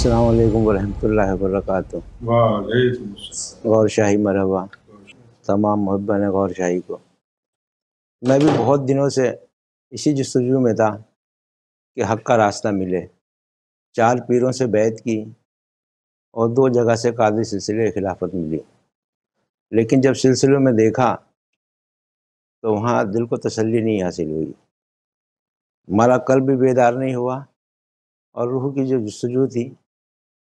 السلام علیکم ورحمۃ اللہ وبرکاتہ۔ وعلیکم السلام۔ غور شاہی مرحبا تمام محبان غور شاہی کو۔ میں بھی بہت دنوں سے اسی جستجو میں تھا کہ حق کا راستہ ملے۔ 4 پیروں سے بیعت کی اور 2 جگہ سے قاضی سلسلے خلافت ملی، لیکن جب سلسلوں میں دیکھا تو وہاں دل کو تسلی نہیں حاصل ہوئی، ہمارا قلب بھی بیدار نہیں ہوا اور روح کی جو جستجو تھی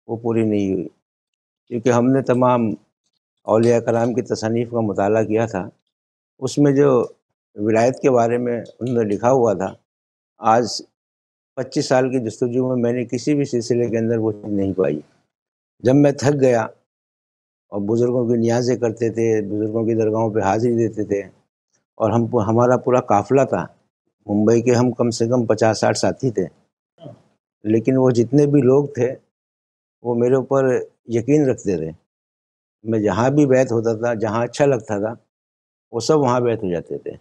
وہ پوری نہیں ہوئی، کیونکہ ہم نے تمام اولیاء کرام کی تصانیف کا مطالعہ کیا تھا۔ اس میں جو ولایت کے بارے میں انہوں نے لکھا ہوا تھا، آج 25 سال کی جستجو میں میں نے کسی بھی سلسلے کے اندر وہ چیز نہیں پائی۔ جب میں تھک گیا اور بزرگوں کی نیازیں کرتے تھے، بزرگوں کی درگاہوں پہ حاضری دیتے تھے، اور ہمارا پورا قافلہ تھا، ممبئی کے ہم کم سے کم 50-60 ساتھی تھے، لیکن وہ جتنے بھی لوگ تھے وہ میرے اوپر یقین رکھتے تھے۔ میں جہاں بھی بیعت ہوتا تھا، جہاں اچھا لگتا تھا، وہ سب وہاں بیعت ہو جاتے تھے،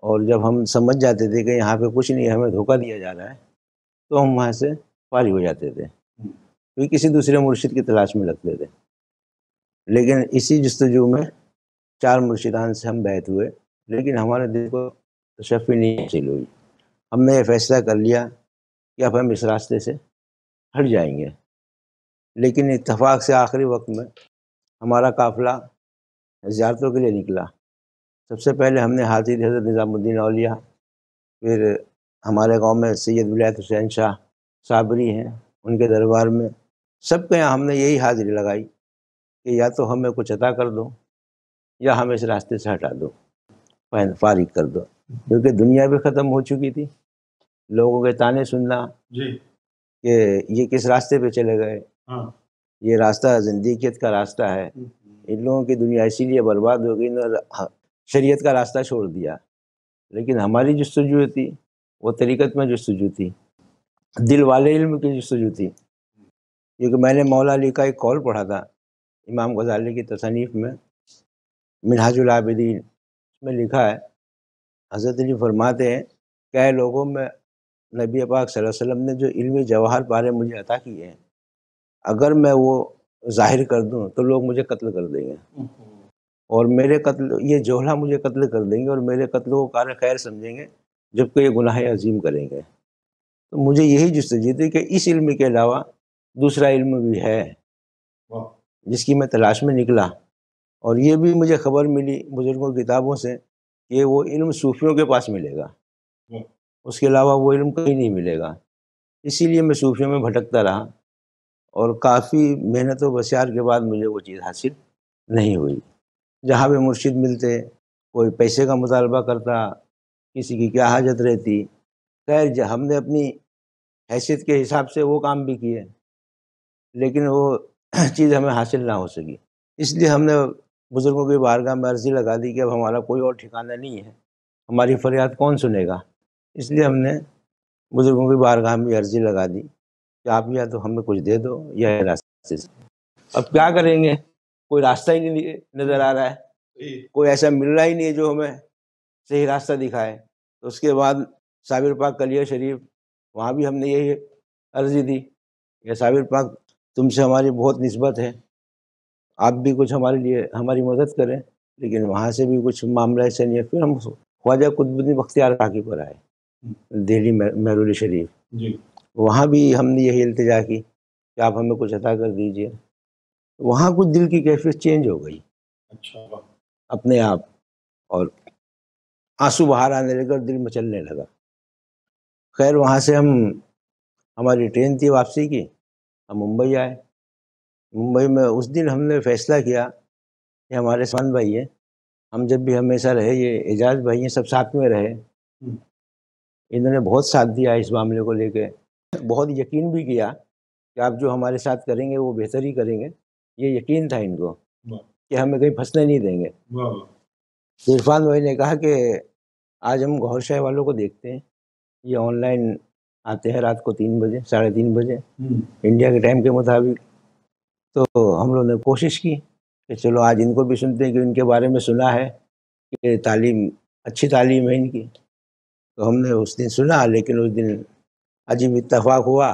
اور جب ہم سمجھ جاتے تھے کہ یہاں پہ کچھ نہیں، ہمیں دھوکہ دیا جا رہا ہے، تو ہم وہاں سے فارغ ہو جاتے تھے، پھر کسی دوسرے مرشد کی تلاش میں لگتے تھے۔ لیکن اسی جستجو میں 4 مرشدان سے ہم بیعت ہوئے، لیکن ہمارے دل کو تشفی نہیں حاصل ہوئی۔ ہم نے یہ فیصلہ کر لیا کہ اب ہم اس راستے سے ہٹ جائیں گے، لیکن اتفاق سے آخری وقت میں ہمارا قافلہ زیارتوں کے لیے نکلا۔ سب سے پہلے ہم نے حاضر حضرت نظام الدین اولیاء، پھر ہمارے گاؤں میں سید ولایت حسین شاہ صابری ہیں، ان کے دربار میں سب کے یہاں ہم نے یہی حاضری لگائی کہ یا تو ہمیں کچھ عطا کر دو یا ہمیں اس راستے سے ہٹا دو، فارغ کر دو، کیونکہ دنیا بھی ختم ہو چکی تھی۔ لوگوں کے تانے سننا جی کہ یہ کس راستے پہ چلے گئے، ہاں یہ راستہ زندگیت کا راستہ ہے، ان لوگوں کی دنیا اسی لیے برباد ہو گئی، انہوں نے شریعت کا راستہ چھوڑ دیا۔ لیکن ہماری جستجو تھی وہ طریقت میں جستجو تھی، دل والے علم کی جستجو تھی، کیونکہ میں نے مولا علی کا ایک قول پڑھا تھا امام غزالی کی تصانیف میں، منہاج العابدین، اس میں لکھا ہے، حضرت علی فرماتے ہیں کہ اے لوگوں میں نبی پاک صلی اللہ علیہ وسلم نے جو علمی جواہر پارے مجھے عطا کیے ہیں، اگر میں وہ ظاہر کر دوں تو لوگ مجھے قتل کر دیں گے، اور میرے قتل، یہ جوہلا مجھے قتل کر دیں گے اور میرے قتل کو کار خیر سمجھیں گے، جبکہ یہ گناہ عظیم کریں گے۔ تو مجھے یہی جستجو تھی کہ اس علم کے علاوہ دوسرا علم بھی ہے جس کی میں تلاش میں نکلا، اور یہ بھی مجھے خبر ملی بزرگوں کی کتابوں سے کہ وہ علم صوفیوں کے پاس ملے گا، اس کے علاوہ وہ علم کہیں نہیں ملے گا۔ اسی لیے میں صوفیوں میں بھٹکتا رہا، اور کافی محنت و بسیار کے بعد مجھے وہ چیز حاصل نہیں ہوئی۔ جہاں بھی مرشد ملتے، کوئی پیسے کا مطالبہ کرتا، کسی کی کیا حاجت رہتی، خیر ہم نے اپنی حیثیت کے حساب سے وہ کام بھی کیے، لیکن وہ چیز ہمیں حاصل نہ ہو سکی۔ اس لیے ہم نے بزرگوں کی بارگاہ میں عرضی لگا دی کہ اب ہمارا کوئی اور ٹھکانہ نہیں ہے، ہماری فریاد کون سنے گا؟ اس لیے ہم نے بزرگوں کی بارگاہ میں عرضی لگا دی کہ آپ یا تو ہمیں کچھ دے دو یا راستے سے۔ اب کیا کریں گے، کوئی راستہ ہی نہیں نظر آ رہا ہے، کوئی ایسا مل رہا ہی نہیں ہے جو ہمیں صحیح راستہ دکھائے۔ تو اس کے بعد صابر پاک کلیہ شریف، وہاں بھی ہم نے یہی عرضی دی کہ صابر پاک تم سے ہماری بہت نسبت ہے، آپ بھی کچھ ہمارے لیے ہماری مدد کریں، لیکن وہاں سے بھی کچھ معاملہ ایسے نہیں ہے۔ پھر ہم خواجہ قطب الدین بختیار کاکی پر آئے، دہلی مہرولی شریف، جی وہاں بھی ہم نے یہی التجا کی کہ آپ ہمیں کچھ عطا کر دیجئے۔ وہاں کچھ دل کی کیفیت چینج ہو گئی اچھا اپنے آپ، اور آنسو بہار آنے لگا اور دل مچلنے لگا۔ خیر وہاں سے ہماری ٹرین تھی واپسی کی، ہم ممبئی آئے۔ ممبئی میں اس دن ہم نے فیصلہ کیا کہ ہمارے سان بھائی ہیں، ہم جب بھی ہمیشہ رہے، یہ اعجاز بھائی ہیں، سب ساتھ میں رہے، انہوں نے بہت ساتھ دیا اس معاملے کو لے کے، بہت یقین بھی کیا کہ آپ جو ہمارے ساتھ کریں گے وہ بہتر ہی کریں گے، یہ یقین تھا ان کو کہ ہمیں کہیں پھنسنے نہیں دیں گے۔ عرفان بھائی نے کہا کہ آج ہم گوھر شاہ والوں کو دیکھتے ہیں، یہ آن لائن آتے ہیں رات کو 3 بجے 3:30 بجے انڈیا کے ٹائم کے مطابق، تو ہم لوگوں نے کوشش کی کہ چلو آج ان کو بھی سنتے ہیں، کہ ان کے بارے میں سنا ہے کہ تعلیم اچھی تعلیم ہے ان کی، تو ہم نے اس دن سنا۔ لیکن اس دن عجیب اتفاق ہوا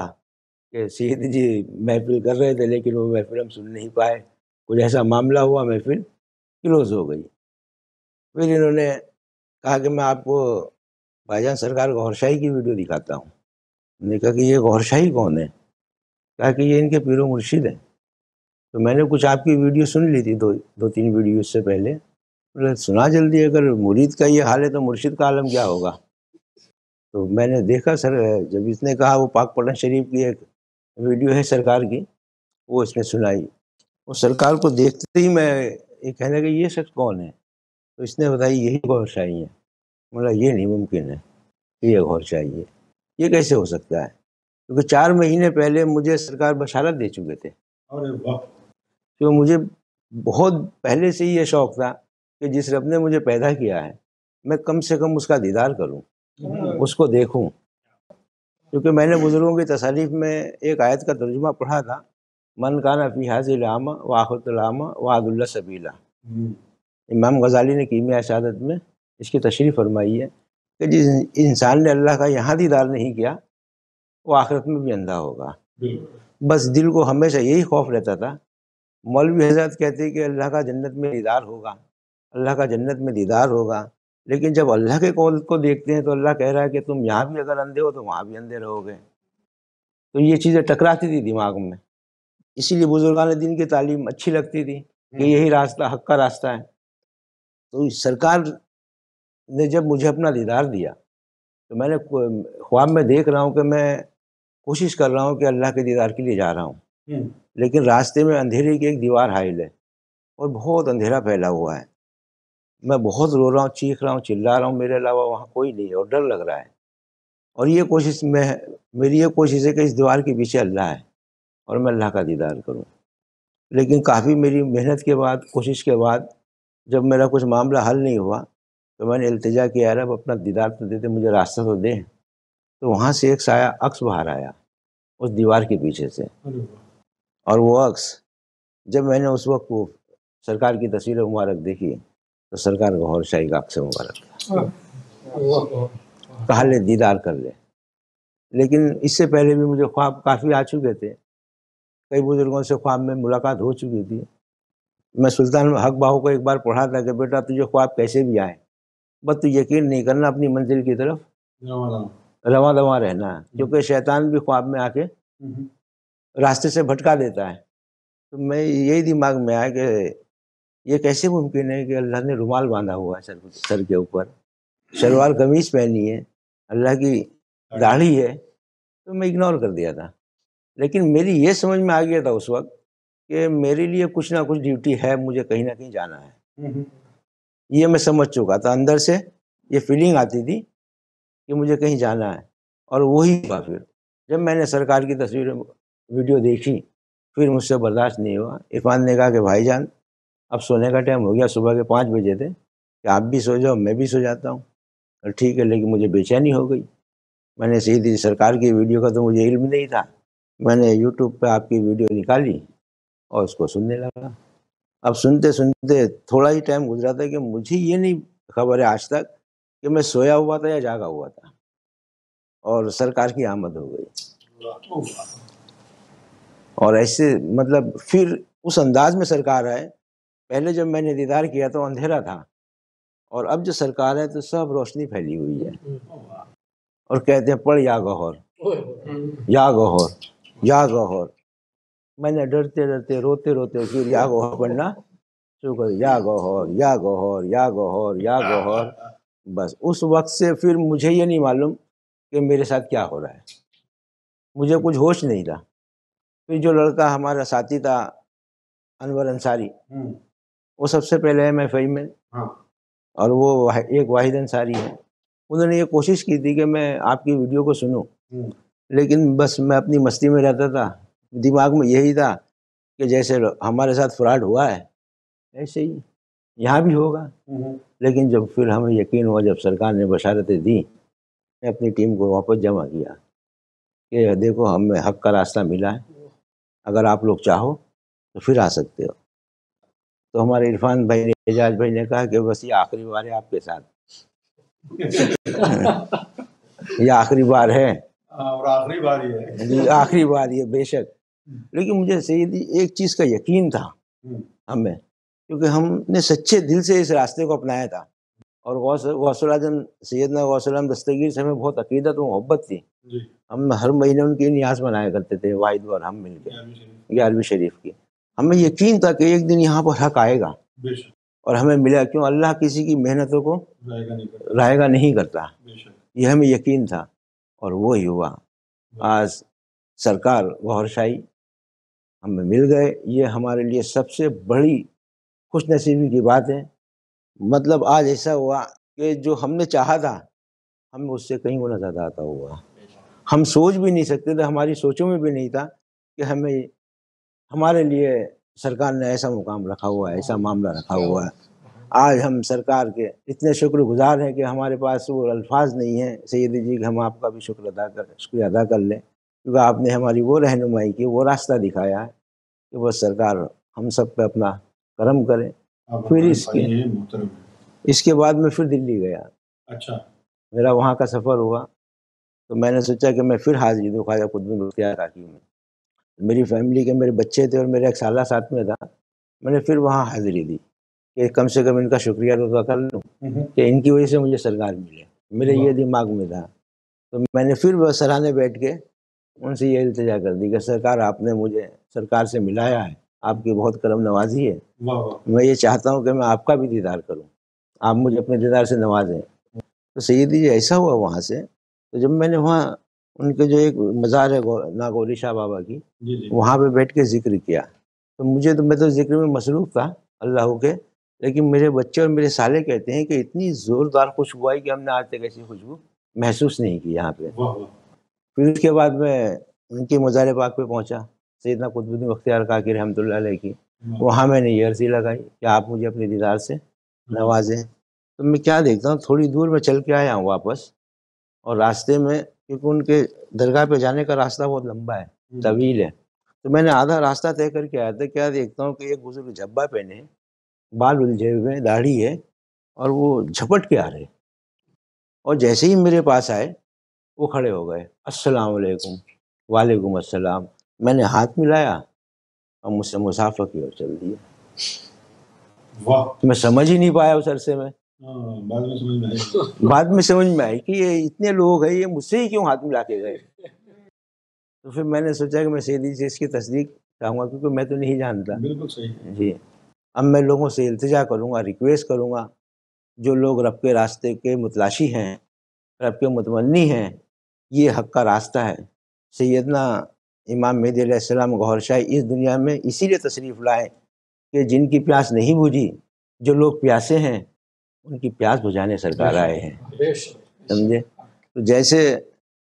کہ سید جی محفل کر رہے تھے لیکن وہ محفل ہم سن نہیں پائے، کچھ ایسا معاملہ ہوا، محفل کلوز ہو گئی۔ پھر انہوں نے کہا کہ میں آپ کو بھائی جان سرکار گوھر شاہی کی ویڈیو دکھاتا ہوں۔ میں نے کہا کہ یہ گوھر شاہی کون ہے؟ کہا کہ یہ ان کے پیر و مرشد ہیں۔ تو میں نے کچھ آپ کی ویڈیو سن لی تھی، دو تین ویڈیو اس سے پہلے، سنا جلدی، اگر مرید کا یہ حال ہے تو مرشد کا عالم کیا ہوگا؟ تو میں نے دیکھا سر، جب اس نے کہا، وہ پاک پٹن شریف کی ایک ویڈیو ہے سرکار کی، وہ اس نے سنائی، وہ سرکار کو دیکھتے ہی میں یہ کہنے لگا یہ شخص کون ہے؟ تو اس نے بتائی یہی گوھر شاہی ہے۔ بولا یہ نہیں ممکن ہے کہ یہ گوھر شاہی ہے، یہ کیسے ہو سکتا ہے؟ کیونکہ 4 مہینے پہلے مجھے سرکار بشارت دے چکے تھے، ارے واہ، تو مجھے بہت پہلے سے ہی یہ شوق تھا کہ جس رب نے مجھے پیدا کیا ہے میں کم سے کم اس کا دیدار کروں، اس کو دیکھوں۔ کیونکہ میں نے بزرگوں کی تصانیف میں ایک آیت کا ترجمہ پڑھا تھا، من کان فی ھذہ العامہ وآخرۃ العامہ وعد اللہ سبیلا۔ امام غزالی نے کیمیاء شہادت میں اس کی تشریح فرمائی ہے کہ جس انسان نے اللہ کا یہاں دیدار نہیں کیا وہ آخرت میں بھی اندھا ہوگا۔ بس دل کو ہمیشہ یہی خوف رہتا تھا۔ مولوی حضرات کہتے کہ اللہ کا جنت میں دیدار ہوگا، اللہ کا جنت میں دیدار ہوگا، لیکن جب اللہ کے قول کو دیکھتے ہیں تو اللہ کہہ رہا ہے کہ تم یہاں بھی اگر اندھے ہو تو وہاں بھی اندھے رہو گے۔ تو یہ چیزیں ٹکراتی تھی دماغ میں، اسی لیے بزرگان دین کی تعلیم اچھی لگتی تھی کہ یہی راستہ حق کا راستہ ہے۔ تو سرکار نے جب مجھے اپنا دیدار دیا تو میں نے خواب میں دیکھ رہا ہوں کہ میں کوشش کر رہا ہوں کہ اللہ کے دیدار کے لیے جا رہا ہوں، لیکن راستے میں اندھیرے کی ایک دیوار حائل ہے اور بہت اندھیرا پھیلا ہوا ہے۔ میں بہت رو رہا ہوں، چیخ رہا ہوں، چلا رہا ہوں، میرے علاوہ وہاں کوئی نہیں ہے اور ڈر لگ رہا ہے۔ اور یہ کوشش میری یہ کوشش ہے کہ اس دیوار کے پیچھے اللہ ہے اور میں اللہ کا دیدار کروں۔ لیکن کافی میری محنت کے بعد، کوشش کے بعد، جب میرا کچھ معاملہ حل نہیں ہوا تو میں نے التجا کیا، رب اپنا دیدار تو دے دے، مجھے راستہ تو دے۔ تو وہاں سے ایک سایہ عکس باہر آیا اس دیوار کے پیچھے سے، اور وہ عکس جب میں نے اس وقت وہ سرکار کی تصویر مبارک دیکھی تو سرکار گوھر شاہی کا عکس مبارک کہا لے دیدار کر لے۔ لیکن اس سے پہلے بھی مجھے خواب کافی آ چکے تھے، کئی بزرگوں سے خواب میں ملاقات ہو چکی تھی۔ میں سلطان حق باہو کو ایک بار پڑھا تھا کہ بیٹا تجھے خواب کیسے بھی آئے، بس تو یقین نہیں کرنا، اپنی منزل کی طرف رواں دواں رہنا ہے، کیونکہ شیطان بھی خواب میں آ کے راستے سے بھٹکا دیتا ہے۔ تو میں یہی دماغ میں آیا کہ یہ کیسے ممکن ہے کہ اللہ نے رومال باندھا ہوا ہے سر کے اوپر، شلوار قمیص پہنی ہے، اللہ کی داڑھی ہے، تو میں اگنور کر دیا تھا۔ لیکن میری یہ سمجھ میں آ گیا تھا اس وقت کہ میرے لیے کچھ نہ کچھ ڈیوٹی ہے، مجھے کہیں نہ کہیں جانا ہے، یہ میں سمجھ چکا تھا۔ اندر سے یہ فیلنگ آتی تھی کہ مجھے کہیں جانا ہے، اور وہی ہوا۔ پھر جب میں نے سرکار کی تصویر ویڈیو دیکھی پھر مجھ سے برداشت نہیں ہوا۔ عرفان نے کہا کہ بھائی جان اب سونے کا ٹائم ہو گیا، صبح کے 5 بجے تھے، کہ آپ بھی سو جاؤ میں بھی سو جاتا ہوں۔ اور ٹھیک ہے، لیکن مجھے بے چینی ہو گئی۔ میں نے سیدھی سرکار کی ویڈیو کا تو مجھے علم نہیں تھا، میں نے یوٹیوب پہ آپ کی ویڈیو نکالی اور اس کو سننے لگا۔ اب سنتے سنتے تھوڑا ہی ٹائم گزرا تھا کہ مجھے یہ نہیں خبر ہے آج تک کہ میں سویا ہوا تھا یا جاگا ہوا تھا، اور سرکار کی آمد ہو گئی۔ اور ایسے مطلب پھر اس انداز میں سرکار آئے۔ پہلے جب میں نے دیدار کیا تو اندھیرا تھا، اور اب جو سرکار ہے تو سب روشنی پھیلی ہوئی ہے، اور کہتے ہیں پڑھ یا گوھر، یا گوھر، یا گوھر۔ میں نے ڈرتے ڈرتے روتے روتے پھر یا گوھر پڑھنا شروع کر دیا، یا گوھر، یا گوھر، یا گوھر، یا گوھر۔ بس اس وقت سے پھر مجھے یہ نہیں معلوم کہ میرے ساتھ کیا ہو رہا ہے، مجھے کچھ ہوش نہیں تھا۔ پھر جو لڑکا ہمارا ساتھی تھا انور انصاری، وہ سب سے پہلے MFI میں، اور وہ ایک واحد انصاری ہے، انہوں نے یہ کوشش کی تھی کہ میں آپ کی ویڈیو کو سنوں، لیکن بس میں اپنی مستی میں رہتا تھا۔ دماغ میں یہی تھا کہ جیسے ہمارے ساتھ فراڈ ہوا ہے ایسے ہی یہاں بھی ہوگا۔ لیکن جب پھر ہمیں یقین ہوا، جب سرکار نے بشارتیں دی، میں اپنی ٹیم کو واپس جمع کیا کہ دیکھو ہمیں حق کا راستہ ملا ہے، اگر آپ لوگ چاہو تو پھر آ سکتے ہو۔ تو ہمارے عرفان بھائی نے، اعجاز بھائی نے کہا کہ بس یہ آخری بار ہے آپ کے ساتھ، یہ آخری بار ہے، اور آخری بار یہ ہے جی آخری بار یہ بے شک. لیکن مجھے سیدی ایک چیز کا یقین تھا ہمیں، کیونکہ ہم نے سچے دل سے اس راستے کو اپنایا تھا، اور غوث الاعظم سیدنا غوث العظم دستگیر سے ہمیں بہت عقیدت و محبت تھی. جی ہم ہر مہینے ان کی نیاز منایا کرتے تھے، واحد اور ہم مل کے 11ویں شریف کی. ہمیں یقین تھا کہ ایک دن یہاں پر حق آئے گا بے شک اور ہمیں ملا، کیوں اللہ کسی کی محنتوں کو رائے گا نہیں کرتا رائے گا نہیں کرتا. بے شک یہ ہمیں یقین تھا اور وہی ہوا. آج سرکار گوھر شاہی ہمیں مل گئے، یہ ہمارے لیے سب سے بڑی خوش نصیبی کی بات ہے. مطلب آج ایسا ہوا کہ جو ہم نے چاہا تھا ہمیں اس سے کہیں گنا زیادہ عطا ہوا. ہم سوچ بھی نہیں سکتے تھے، ہماری سوچوں میں بھی نہیں تھا کہ ہمیں ہمارے لیے سرکار نے ایسا مقام رکھا ہوا ہے، ایسا معاملہ رکھا ہوا ہے. آج ہم سرکار کے اتنے شکر گزار ہیں کہ ہمارے پاس وہ الفاظ نہیں ہیں سیدی جی کہ ہم آپ کا بھی شکریہ ادا کر لیں، کیونکہ آپ نے ہماری وہ رہنمائی کی، وہ راستہ دکھایا ہے کہ وہ سرکار ہم سب پہ اپنا کرم کرے. آپ پھر ہمارے بھائی ہیں، محترم ہیں. اس کے بعد میں پھر دلی گیا، اچھا میرا وہاں کا سفر ہوا، تو میں نے سوچا کہ میں پھر حاضری دوں خواجہ قطب الدین بختیار کاکی میں. میری فیملی کے میرے بچے تھے اور میرا ایک سالہ ساتھ میں تھا. میں نے پھر وہاں حاضری دی کہ کم سے کم ان کا شکریہ تو ادا کر لوں کہ ان کی وجہ سے مجھے سرکار ملے. میرے یہ دماغ میں تھا. تو میں نے پھر وہ سراہنے بیٹھ کے ان سے یہ التجا کر دی کہ سرکار آپ نے مجھے سرکار سے ملایا ہے، آپ کی بہت کرم نوازی ہے. میں یہ چاہتا ہوں کہ میں آپ کا بھی دیدار کروں، آپ مجھے اپنے دیدار سے نوازیں. تو سیدی جی ایسا ہوا وہاں سے. تو جب میں نے وہاں ان کے جو ایک مزار ہے ناگوری شاہ بابا کی، وہاں پہ بیٹھ کے ذکر کیا، تو میں تو ذکر میں مصروف تھا اللہ کے، لیکن میرے بچے اور میرے سالے کہتے ہیں کہ اتنی زوردار خوشبو آئی کہ ہم نے آج تک ایسی خوشبو محسوس نہیں کی یہاں پہ. پھر اس کے بعد میں ان کے مزار پاک پہ پہنچا، سیدنا قطب الدین بختیار کاکی رحمۃ اللہ علیہ کی. وہاں میں نے یہ عرضی لگائی کہ آپ مجھے اپنے دیدار سے نوازیں. تو میں کیا دیکھتا ہوں، تھوڑی دور میں چل کے آیا ہوں واپس، اور راستے میں کیونکہ ان کے درگاہ پہ جانے کا راستہ بہت لمبا ہے، طویل ہے، تو میں نے آدھا راستہ طے کر کے آیا تھا. کیا دیکھتا ہوں کہ ایک بزرگ جھبا پہنے، بال الجھے ہوئے، داڑھی ہے، اور وہ جھپٹ کے آ رہے، اور جیسے ہی میرے پاس آئے وہ کھڑے ہو گئے. السلام علیکم. وعلیکم السلام. میں نے ہاتھ ملایا اور مجھ سے مسافہ کی اور چل دیا. میں سمجھ ہی نہیں پایا اس عرصے میں. بعد میں سمجھ میں آئی کہ یہ اتنے لوگ ہیں، یہ مجھ سے ہی کیوں ہاتھ ملا کے گئے. تو پھر میں نے سوچا کہ میں سیدھی سے اس کی تصدیق چاہوں گا، کیونکہ میں تو نہیں جانتا. بالکل صحیح جی اب میں لوگوں سے التجا کروں گا، ریکویسٹ کروں گا، جو لوگ رب کے راستے کے متلاشی ہیں، رب کے متمنی ہیں، یہ حق کا راستہ ہے. سیدنا امام مہدی علیہ السلام گوھر شاہی اس دنیا میں اسی لیے تشریف لائے کہ جن کی پیاس نہیں بجھی، جو لوگ پیاسے ہیں ان کی پیاس بجھانے سرکار آئے ہیں. سمجھے؟ تو جیسے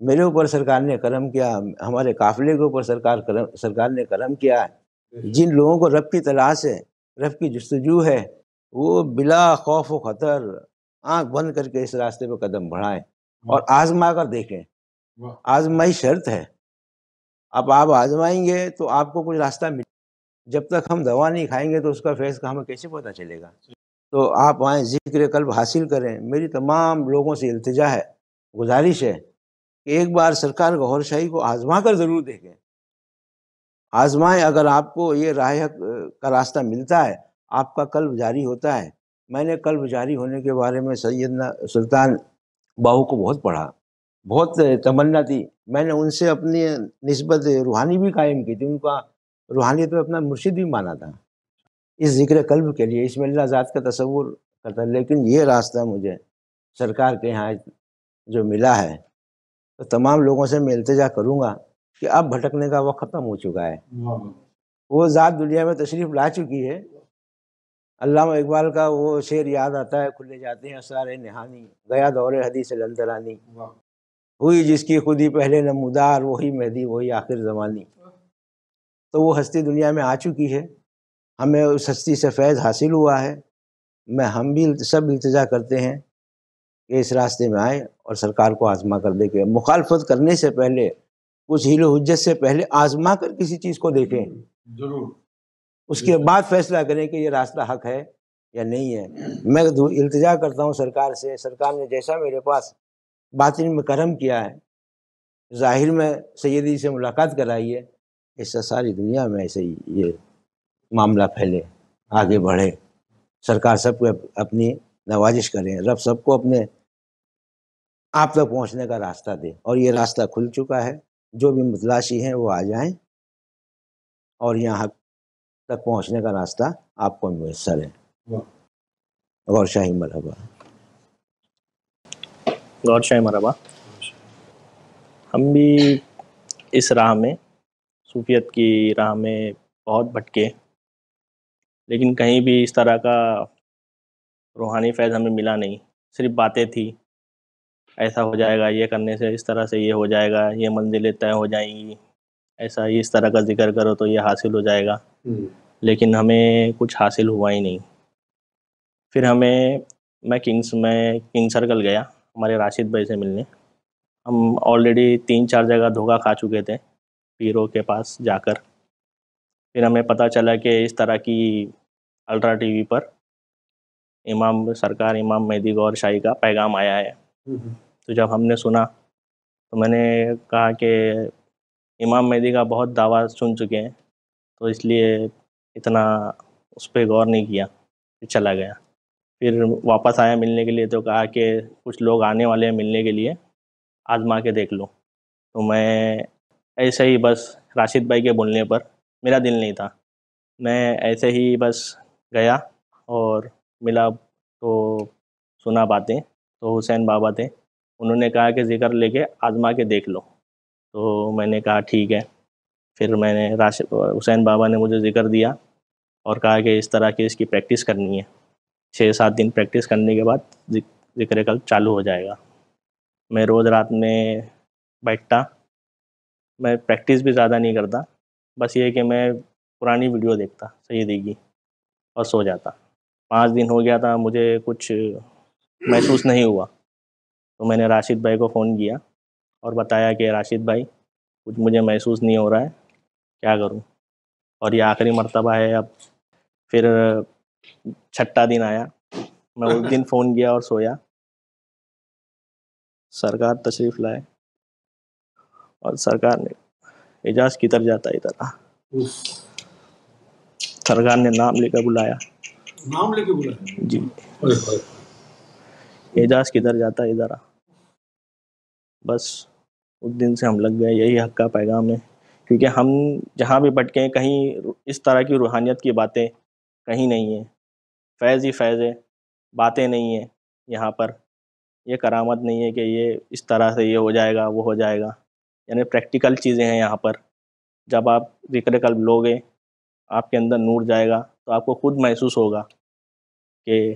میرے اوپر سرکار نے کرم کیا، ہمارے قافلے کے اوپر سرکار نے کرم کیا ہے. جن لوگوں کو رب کی تلاش ہے، رب کی جستجو ہے، وہ بلا خوف و خطر آنکھ بند کر کے اس راستے پہ قدم بڑھائیں اور آزما کر دیکھیں. آزمائی شرط ہے. اب آپ آزمائیں گے تو آپ کو کچھ راستہ ملے. جب تک ہم دوا نہیں کھائیں گے تو اس کا فیض کا ہمیں کیسے پتہ چلے گا. تو آپ آئیں، ذکر قلب حاصل کریں. میری تمام لوگوں سے التجا ہے، گزارش ہے کہ ایک بار سرکار گوھر شاہی کو آزما کر ضرور دیکھیں. آزمائیں، اگر آپ کو یہ راہ حق کا راستہ ملتا ہے، آپ کا قلب جاری ہوتا ہے. میں نے قلب جاری ہونے کے بارے میں سیدنا سلطان باہو کو بہت پڑھا، بہت تمنا تھی. میں نے ان سے اپنی نسبت روحانی بھی قائم کی تھی، ان کا روحانیت میں اپنا مرشد بھی مانا تھا اس ذکر قلب کے لیے. اس میں اللہ ذات کا تصور کرتا. لیکن یہ راستہ مجھے سرکار کے یہاں جو ملا ہے، تو تمام لوگوں سے میں التجا کروں گا کہ اب بھٹکنے کا وقت ختم ہو چکا ہے. وہ ذات دنیا میں تشریف لا چکی ہے. علامہ اقبال کا وہ شعر یاد آتا ہے، کھلے جاتے ہیں اسرار نہانی، گیا دور حدیث للدرانی، ہوئی جس کی خودی پہلے نمودار، وہی مہدی وہی آخر زمانی. تو وہ ہستی دنیا میں آ چکی ہے، ہمیں اس ہستی سے فیض حاصل ہوا ہے. ہم بھی سب التجا کرتے ہیں کہ اس راستے میں آئیں اور سرکار کو آزما کر دیکھیں. مخالفت کرنے سے پہلے، کچھ حیل و حجت سے پہلے آزما کر کسی چیز کو دیکھیں ضرور. اس کے بعد فیصلہ کریں کہ یہ راستہ حق ہے یا نہیں ہے. میں التجا کرتا ہوں سرکار سے. سرکار نے جیسا میرے پاس باطن میں کرم کیا ہے، ظاہر میں سیدی سے ملاقات کرائیے، اس سے ساری دنیا میں ایسے ہی یہ معاملہ پھیلے، آگے بڑھے، سرکار سب کو اپنی نوازش کریں، رب سب کو اپنے آپ تک پہنچنے کا راستہ دے، اور یہ راستہ کھل چکا ہے، جو بھی متلاشی ہیں وہ آ جائیں اور یہاں تک پہنچنے کا راستہ آپ کو میسر ہے۔ غور شاہی مرحبا۔ غور شاہی مرحبا۔ ہم بھی اس راہ میں، صوفیت کی راہ میں بہت بھٹکے، لیکن کہیں بھی اس طرح کا روحانی فیض ہمیں ملا نہیں، صرف باتیں تھی، ایسا ہو جائے گا، یہ کرنے سے اس طرح سے یہ ہو جائے گا، یہ منزلیں طے ہو جائیں گی، ایسا اس طرح کا ذکر کرو تو یہ حاصل ہو جائے گا، لیکن ہمیں کچھ حاصل ہوا ہی نہیں۔ پھر میں کنگ سرکل گیا ہمارے راشد بھائی سے ملنے۔ ہم آلریڈی 3-4 جگہ دھوکہ کھا چکے تھے پیروں کے پاس جا کر۔ پھر ہمیں پتہ چلا کہ اس طرح کی الٹرا ٹی وی پر امام مہدی گور شاہی کا پیغام آیا ہے۔ تو جب ہم نے سنا تو میں نے کہا کہ امام مہدی کا بہت دعویٰ سن چکے ہیں، تو اس لیے اتنا اس پہ غور نہیں کیا، پھر چلا گیا۔ پھر واپس آیا ملنے کے لیے تو کہا کہ کچھ لوگ آنے والے ہیں ملنے کے لیے، آزما کے دیکھ لو۔ تو میں ایسے ہی بس راشد بھائی کے بولنے پر، میرا دل نہیں تھا، میں ایسے ہی بس گیا اور ملا تو سنا باتیں، تو حسین بابا تھے، انہوں نے کہا کہ ذکر لے کے آزما کے دیکھ لو۔ تو میں نے کہا ٹھیک ہے۔ پھر میں نے حسین بابا نے مجھے ذکر دیا اور کہا کہ اس طرح کی اس کی پریکٹس کرنی ہے، 6-7 دن پریکٹس کرنے کے بعد ذکر قلب چالو ہو جائے گا۔ میں روز رات میں بیٹھتا، میں پریکٹس بھی زیادہ نہیں کرتا، بس یہ کہ میں پرانی ویڈیو دیکھتا سیدی کی اور سو جاتا۔ 5 دن ہو گیا تھا، مجھے کچھ محسوس نہیں ہوا، تو میں نے راشد بھائی کو فون کیا اور بتایا کہ راشد بھائی کچھ مجھے محسوس نہیں ہو رہا ہے، کیا کروں؟ اور یہ آخری مرتبہ ہے اب۔ پھر 6واں دن آیا، میں اس دن فون کیا اور سویا، سرکار تشریف لائے اور سرکار نے اعجاز کدھر جاتا ادھر آ، سرکار نے نام لے کر بلایا، نام لے کے بلایا جی، اعجاز کدھر جاتا ادھر آ۔ بس اس دن سے ہم لگ گئے، یہی حق کا پیغام ہے، کیونکہ ہم جہاں بھی بھٹکے کہیں اس طرح کی روحانیت کی باتیں کہیں نہیں ہیں، فیض ہی فیض ہے، باتیں نہیں ہیں یہاں پر، یہ کرامت نہیں ہے کہ یہ اس طرح سے یہ ہو جائے گا وہ ہو جائے گا، یعنی پریکٹیکل چیزیں ہیں یہاں پر۔ جب آپ ذکر قلب لوگے، آپ کے اندر نور جائے گا تو آپ کو خود محسوس ہوگا کہ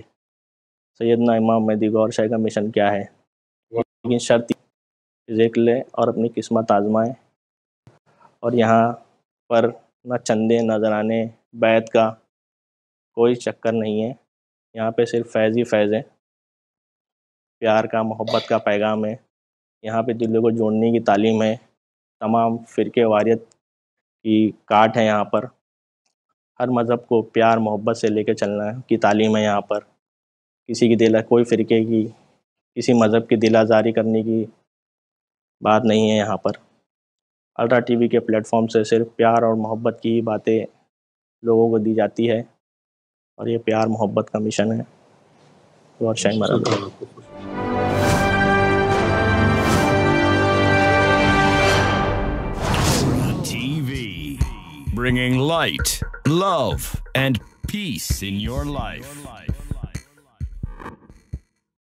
سیدنا امام مہدی گور شاہی کا مشن کیا ہے۔ لیکن شرط ذکر لے اور اپنی قسمت آزمائیں، اور یہاں پر نہ چندے نذرانے بیعت کا کوئی چکر نہیں ہے، یہاں پہ صرف فیض ہی فیض ہے، پیار کا، محبت کا پیغام ہے، یہاں پہ دلوں کو جوڑنے کی تعلیم ہے، تمام فرقے واریت کی کاٹ ہے یہاں پر، ہر مذہب کو پیار محبت سے لے کے چلنا کی تعلیم ہے یہاں پر، کسی کی کوئی فرقے کی، کسی مذہب کی دل آزاری کرنے کی بات نہیں ہے یہاں پر۔ الٹرا ٹی وی کے پلیٹ فارم سے صرف پیار اور محبت کی باتیں لوگوں کو دی جاتی ہے، اور یہ پیار محبت کا مشن ہے۔ اور شاہی مرحبا۔ TV, bringing light, love, and peace in your life.